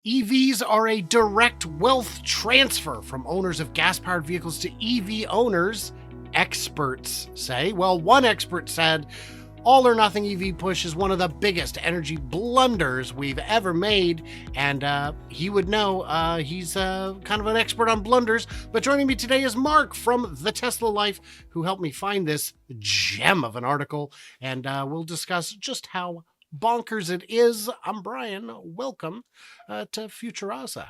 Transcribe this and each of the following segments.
EVs are a direct wealth transfer from owners of gas-powered vehicles to EV owners, experts say. Well, one expert said, all or nothing EV push is one of the biggest energy blunders we've ever made. And he would know. He's kind of an expert on blunders. But joining me today is Mark from The Tesla Life, who helped me find this gem of an article. And we'll discuss just how bonkers it is. I'm Brian. Welcome to Futurasa.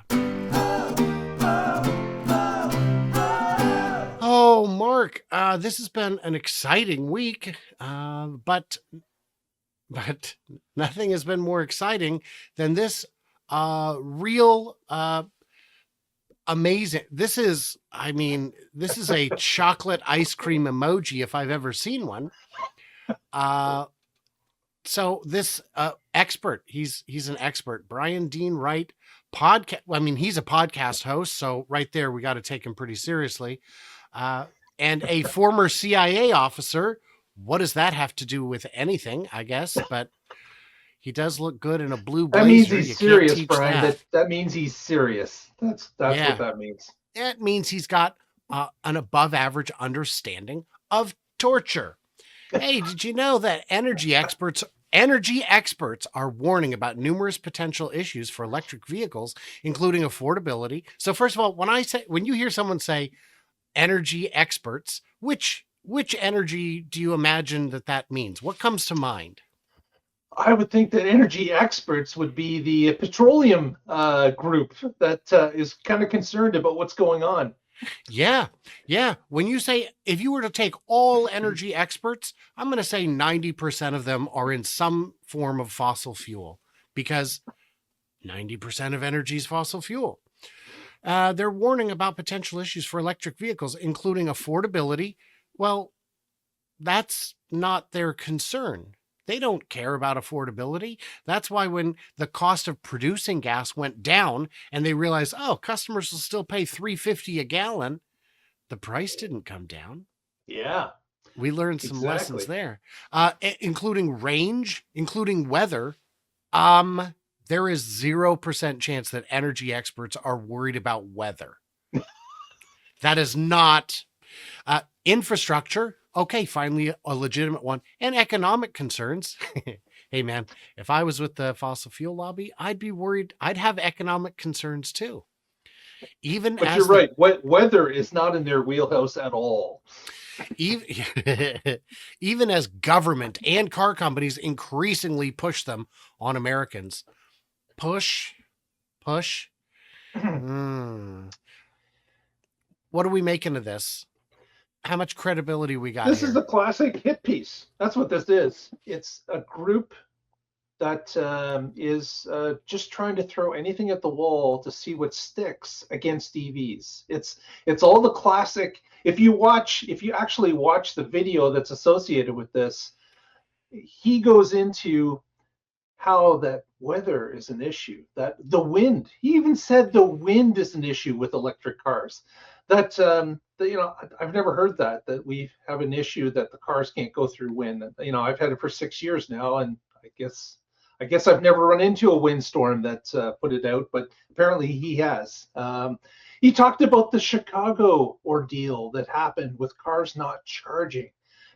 Oh, Mark, this has been an exciting week, but nothing has been more exciting than this real amazing. This is a chocolate ice cream emoji if I've ever seen one. So this expert, he's an expert, Brian Dean Wright, podcast. I mean, he's a podcast host, so right there we got to take him pretty seriously. And a former CIA officer. What does that have to do with anything? I guess, but he does look good in a blue blazer. That means he's serious, Brian. That means he's serious. That's what that means. It means he's got an above average understanding of torture. Hey, did you know that energy experts are warning about numerous potential issues for electric vehicles, including affordability? So first of all, when you hear someone say energy experts, which energy do you imagine that means? What comes to mind? I would think that energy experts would be the petroleum group that is kind of concerned about what's going on. Yeah. When you say, if you were to take all energy experts, I'm going to say 90% of them are in some form of fossil fuel, because 90% of energy is fossil fuel. They're warning about potential issues for electric vehicles, including affordability. Well, that's not their concern. They don't care about affordability. That's why when the cost of producing gas went down and they realized, customers will still pay $3.50 a gallon, the price didn't come down. Yeah. We learned some lessons there, including range, including weather. There is 0% chance that energy experts are worried about weather. That is not infrastructure. Okay, finally a legitimate one. And economic concerns. Hey man, if I was with the fossil fuel lobby, I'd be worried. I'd have economic concerns too. But you're right. Weather is not in their wheelhouse at all. Even as government and car companies increasingly push them on Americans. Push. What are we making of this? How much credibility we got This here? is the classic hit piece. That's what this is. It's a group that is just trying to throw anything at the wall to see what sticks against EVs. It's all the classic. If you actually watch the video that's associated with this, he goes into how that weather is an issue, that the wind. He even said the wind is an issue with electric cars. That I've never heard that we have an issue that the cars can't go through wind. I've had it for 6 years now, and I guess I've never run into a windstorm that put it out, but apparently he has. He talked about the Chicago ordeal that happened with cars not charging,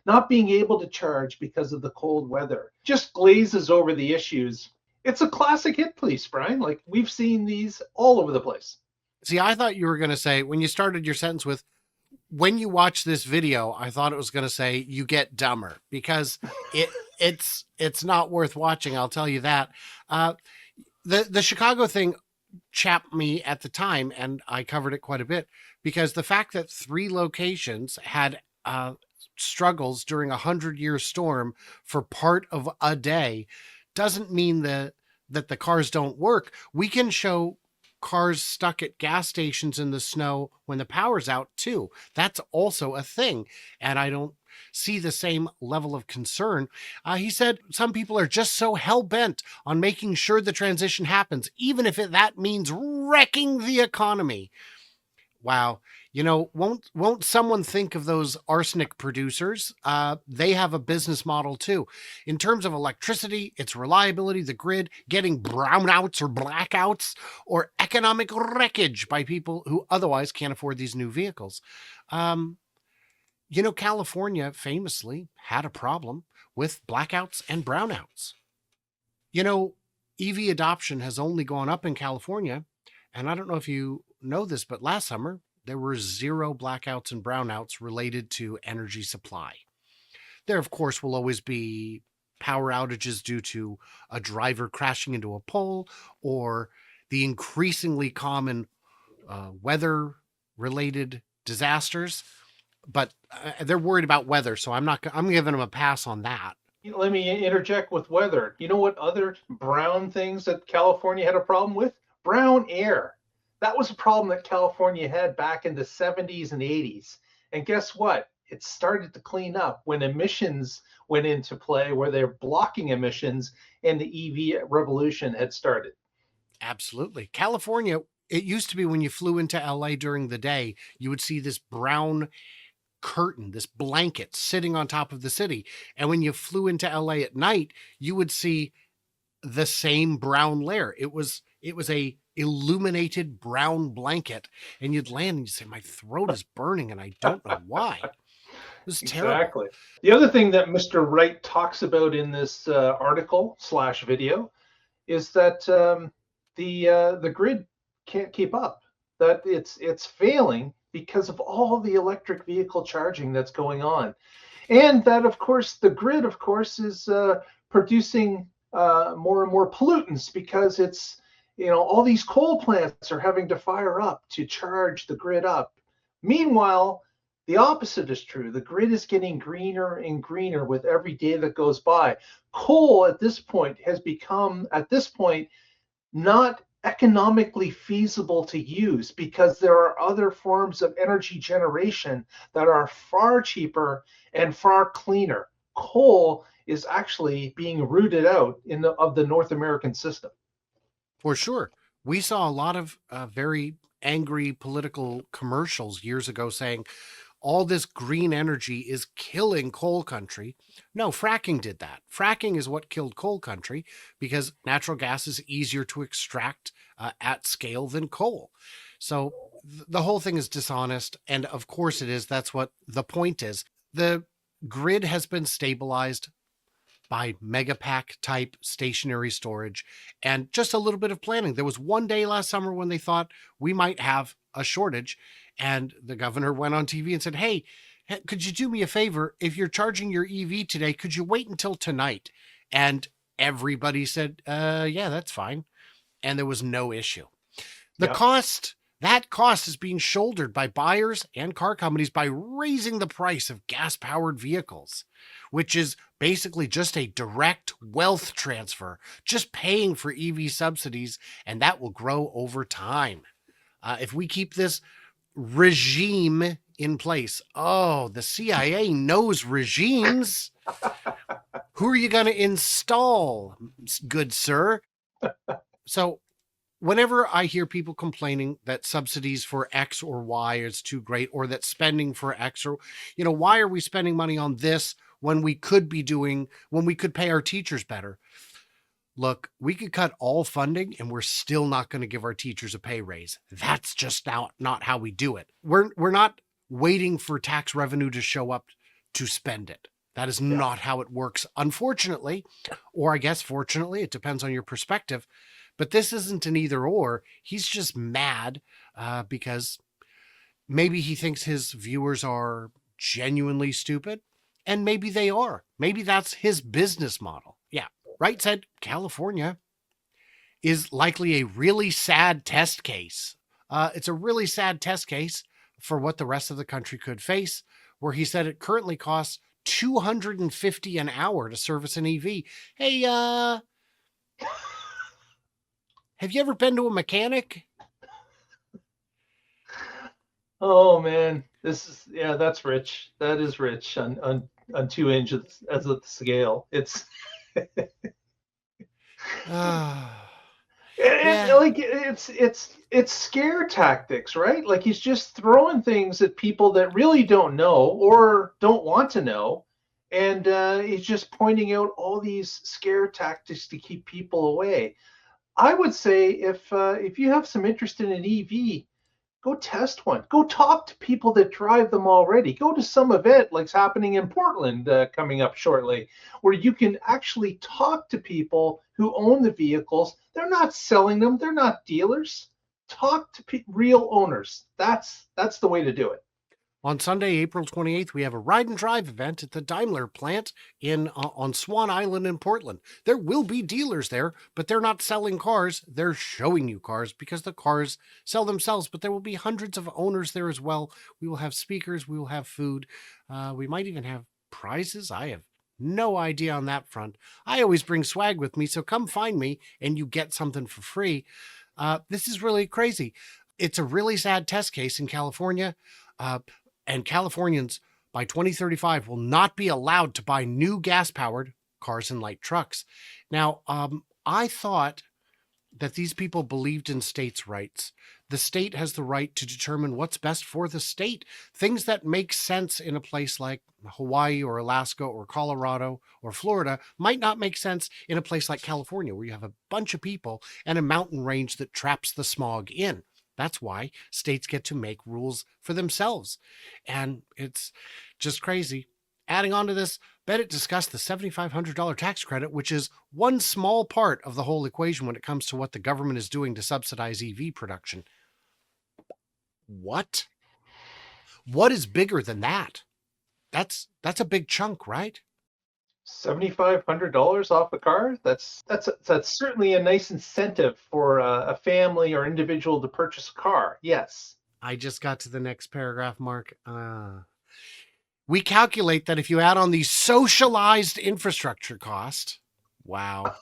not being able to charge because of the cold weather. Just glazes over the issues. It's a classic hit piece, Brian. Like, we've seen these all over the place. See, I thought you were going to say, when you started your sentence with, when you watch this video, I thought it was going to say you get dumber, because it's not worth watching. I'll tell you that. The Chicago thing chapped me at the time, and I covered it quite a bit, because the fact that 3 locations had struggles during a 100-year storm for part of a day doesn't mean that the cars don't work. We can show cars stuck at gas stations in the snow when the power's out too. That's also a thing. And I don't see the same level of concern. He said some people are just so hell-bent on making sure the transition happens, even if that means wrecking the economy. Wow. Won't someone think of those arsenic producers? They have a business model too. In terms of electricity, its reliability, the grid, getting brownouts or blackouts, or economic wreckage by people who otherwise can't afford these new vehicles. Um, California famously had a problem with blackouts and brownouts. You know, EV adoption has only gone up in California. And I don't know if you know this, but last summer, there were zero blackouts and brownouts related to energy supply. There, of course, will always be power outages due to a driver crashing into a pole or the increasingly common weather related disasters. But they're worried about weather, so I'm giving them a pass on that. Let me interject with weather. You know what other brown things that California had a problem with? Brown air. That was a problem that California had back in the 70s and 80s. And guess what? It started to clean up when emissions went into play, where they're blocking emissions and the EV revolution had started. Absolutely. California, it used to be when you flew into LA during the day, you would see this brown curtain, this blanket sitting on top of the city. And when you flew into LA at night, you would see the same brown layer. It was a illuminated brown blanket, and you'd land and you'd say, my throat is burning and I don't know why. It was terrible. Exactly. The other thing that Mr. Wright talks about in this article slash video is that the grid can't keep up. That it's failing because of all the electric vehicle charging that's going on, and that of course the grid, of course, is producing more and more pollutants because it's all these coal plants are having to fire up to charge the grid up. Meanwhile, the opposite is true. The grid is getting greener and greener with every day that goes by. Coal at this point has become, at this point, not economically feasible to use because there are other forms of energy generation that are far cheaper and far cleaner. Coal is actually being rooted out of the North American system. For sure. We saw a lot of very angry political commercials years ago saying all this green energy is killing coal country. No, fracking did that. Fracking is what killed coal country because natural gas is easier to extract at scale than coal. So the whole thing is dishonest. And of course it is. That's what the point is. The grid has been stabilized by megapack type stationary storage and just a little bit of planning. There was one day last summer when they thought we might have a shortage, and the governor went on TV and said, hey, could you do me a favor? If you're charging your EV today, could you wait until tonight? And everybody said, yeah, that's fine. And there was no issue. The Yeah. cost, that cost is being shouldered by buyers and car companies by raising the price of gas powered vehicles, which is basically just a direct wealth transfer, just paying for EV subsidies, and that will grow over time. If we keep this regime in place, oh, the CIA knows regimes. Who are you going to install, good sir? So whenever I hear people complaining that subsidies for X or Y is too great, or that spending for X, or, why are we spending money on this when we could pay our teachers better? Look, we could cut all funding and we're still not going to give our teachers a pay raise. That's just not how we do it. We're not waiting for tax revenue to show up to spend it. That is Yeah. not how it works, unfortunately, or I guess fortunately, it depends on your perspective. But this isn't an either or. He's just mad because maybe he thinks his viewers are genuinely stupid, and maybe they are. Maybe that's his business model. Yeah. Wright said California is likely a really sad test case. It's a really sad test case for what the rest of the country could face, where he said it currently costs $250 an hour to service an EV. Hey, have you ever been to a mechanic? Oh man, that's rich. That is rich on 2 inches as of the scale. It's Ah, And Yeah. like it's scare tactics, right? Like he's just throwing things at people that really don't know or don't want to know, and he's just pointing out all these scare tactics to keep people away. I would say if you have some interest in an EV, go test one. Go talk to people that drive them already. Go to some event like's happening in Portland coming up shortly, where you can actually talk to people who own the vehicles. They're not selling them. They're not dealers. Talk to real owners. That's the way to do it. On Sunday, April 28th, we have a ride and drive event at the Daimler plant on Swan Island in Portland. There will be dealers there, but they're not selling cars. They're showing you cars because the cars sell themselves, but there will be hundreds of owners there as well. We will have speakers. We will have food. We might even have prizes. I have no idea on that front. I always bring swag with me, so come find me and you get something for free. This is really crazy. It's a really sad test case in California. Uh, and Californians by 2035 will not be allowed to buy new gas-powered cars and light trucks. Now, I thought that these people believed in states' rights. The state has the right to determine what's best for the state. Things that make sense in a place like Hawaii or Alaska or Colorado or Florida might not make sense in a place like California, where you have a bunch of people and a mountain range that traps the smog in. That's why states get to make rules for themselves. And it's just crazy. Adding on to this, Bennett discussed the $7,500 tax credit, which is one small part of the whole equation when it comes to what the government is doing to subsidize EV production. What? What is bigger than that? That's a big chunk, right? $7,500 off a car. That's certainly a nice incentive for a family or individual to purchase a car. Yes. I just got to the next paragraph, Mark. We calculate that if you add on the socialized infrastructure cost, wow,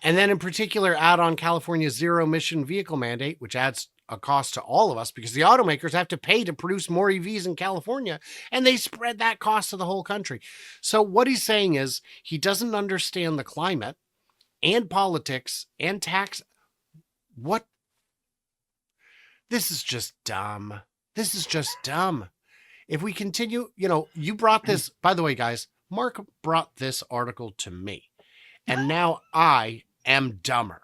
and then in particular add on California's zero emission vehicle mandate, which adds a cost to all of us because the automakers have to pay to produce more EVs in California, and they spread that cost to the whole country. So what he's saying is he doesn't understand the climate and politics and tax. What? This is just dumb. This is just dumb. If we continue, you brought this, by the way, guys, Mark brought this article to me, and now I am dumber.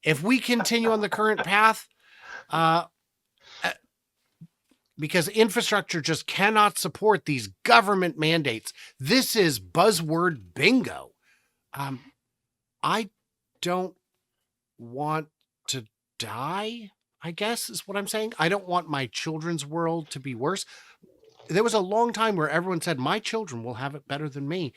If we continue on the current path, because infrastructure just cannot support these government mandates, this is buzzword bingo. I don't want to die, I guess is what I'm saying. I don't want my children's world to be worse. There was a long time where everyone said my children will have it better than me.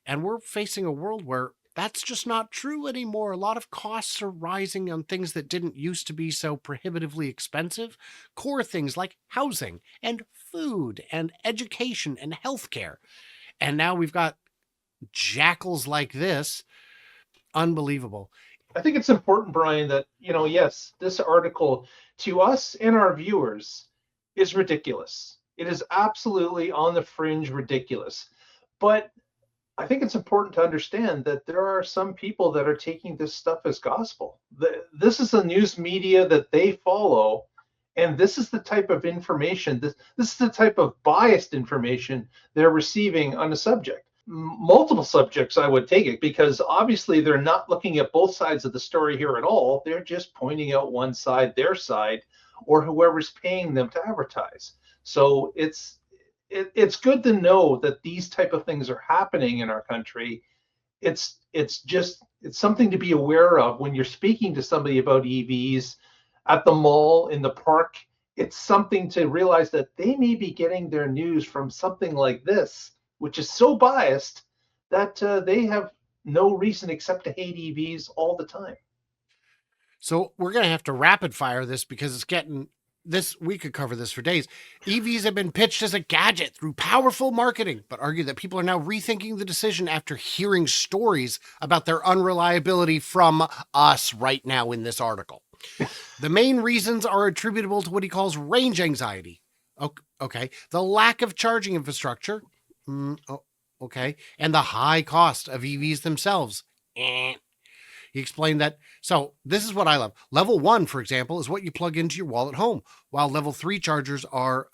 And we're facing a world where that's just not true anymore. A lot of costs are rising on things that didn't used to be so prohibitively expensive. Core things like housing and food and education and healthcare. And now we've got jackals like this. Unbelievable. I think it's important, Brian, that, yes, this article to us and our viewers is ridiculous. It is absolutely on the fringe ridiculous. But I think it's important to understand that there are some people that are taking this stuff as gospel. This is a news media that they follow, and this is the type of information, this is the type of biased information they're receiving on the subject. Multiple subjects, I would take it, because obviously they're not looking at both sides of the story here at all. They're just pointing out one side, their side, or whoever's paying them to advertise. So it's good to know that these type of things are happening in our country. It's something to be aware of when you're speaking to somebody about EVs at the mall, in the park. It's something to realize that they may be getting their news from something like this, which is so biased that they have no reason except to hate EVs all the time. So we're going to have to rapid fire this because it's getting this. We could cover this for days. EVs have been pitched as a gadget through powerful marketing, but argue that people are now rethinking the decision after hearing stories about their unreliability from us right now in this article. The main reasons are attributable to what he calls range anxiety. Okay. The lack of charging infrastructure. Okay. And the high cost of EVs themselves. He explained that. So this is what I love. Level 1, for example, is what you plug into your wall at home, while level 3 chargers are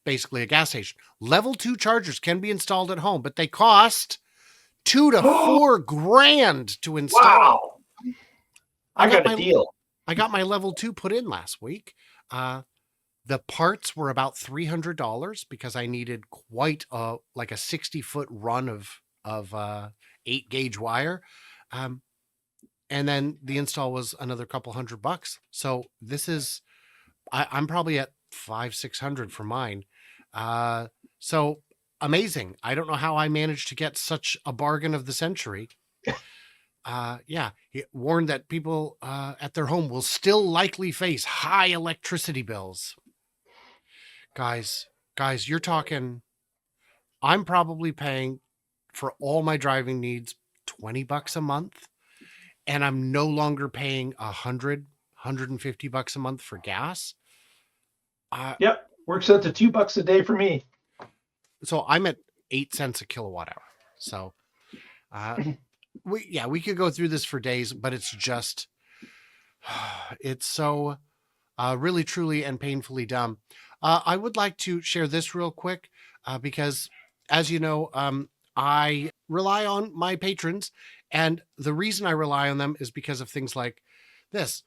basically a gas station. Level 2 chargers can be installed at home, but they cost $2 to $4 grand to install. Wow. I got a deal. I got my level 2 put in last week. The parts were about $300 because I needed quite a 60-foot run of 8-gauge wire. And then the install was another couple $100. So this is, I'm probably at $500-600 for mine. So amazing. I don't know how I managed to get such a bargain of the century. Yeah, he warned that people at their home will still likely face high electricity bills. Guys, you're talking, I'm probably paying for all my driving needs $20 a month, and I'm no longer paying $150 a month for gas. Yep, works out to $2 a day for me. So I'm at 8 cents a kilowatt hour. So we could go through this for days, but it's just, it's so really, truly, and painfully dumb. I would like to share this real quick because, as you know, I rely on my patrons, and the reason I rely on them is because of things like this.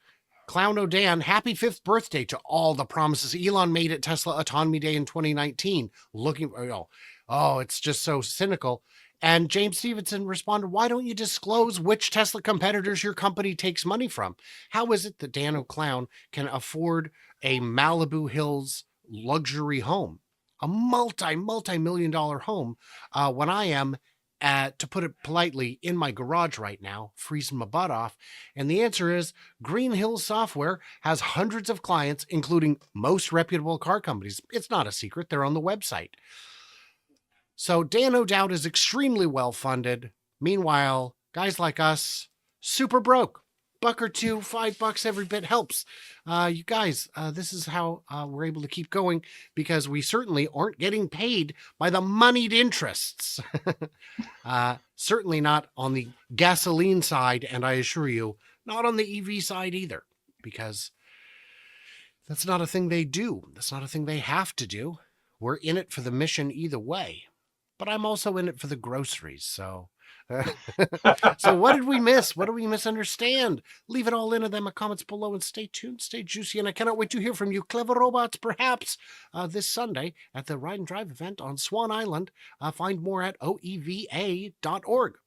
Clown O'Dan, happy 5th birthday to all the promises Elon made at Tesla Autonomy Day in 2019. It's just so cynical. And James Stevenson responded, why don't you disclose which Tesla competitors your company takes money from? How is it that Dan O'Clown can afford a Malibu Hills luxury home, a multi-million-dollar home, when I am, to put it politely, in my garage right now, freezing my butt off? And the answer is Green Hills Software has hundreds of clients, including most reputable car companies. It's not a secret. They're on the website. So Dan O'Dowd is extremely well funded. Meanwhile, guys like us, super broke. $1 or $2, $5 every bit helps. You guys, this is how we're able to keep going, because we certainly aren't getting paid by the moneyed interests. Certainly not on the gasoline side, and I assure you, not on the EV side either, because that's not a thing they do. That's not a thing they have to do. We're in it for the mission either way. But I'm also in it for the groceries, so... So what did we miss? What do we misunderstand? Leave it all in them comments below, and stay tuned, stay juicy, and I cannot wait to hear from you, clever robots, perhaps this Sunday at the Ride and Drive event on Swan Island. Find more at oeva.org.